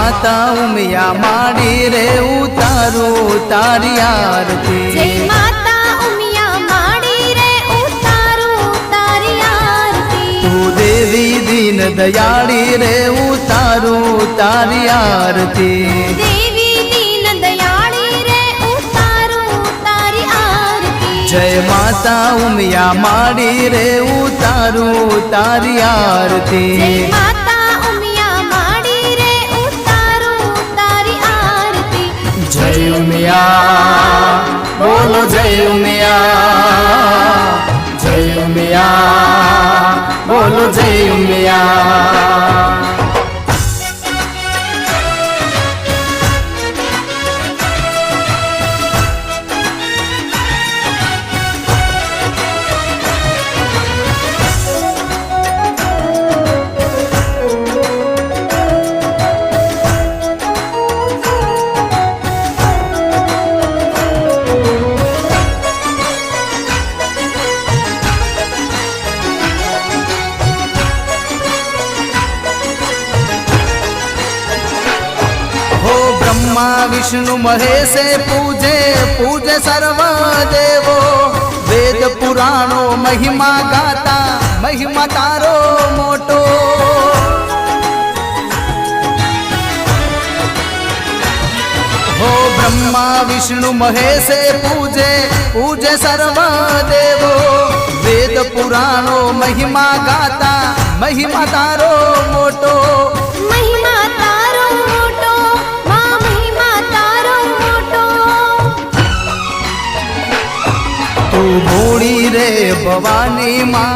माता उमिया माड़ी रे उतारू तारी आरती। जय माता उमिया माड़ी रे उतारू तारी आरती। तू देवी दीन दयाड़ी रे उतारू तारी आरती। देवी दीन दयाड़ी रे उतारू तारी आरती। जय माता उमिया माड़ी रे उतारू तारी आरती। जय माता उमिया माड़ी रे उतारू तारी आरती। जय उमिया बोलो जय उमिया, जय उमिया बोलो जय उमिया। ब्रह्मा विष्णु महेशे पूजे पूजे सर्व देवो। वेद पुराणो महिमा गाता महिमा तारो मोटो। हो ब्रह्मा विष्णु महेशे पूजे पूजे सर्व देवो। वेद पुराणो महिमा गाता महिमा तारो मोटो। महिमा तारो मोटो मां महिमा तारो मोटो। तू भोड़ी रे भवानी मां।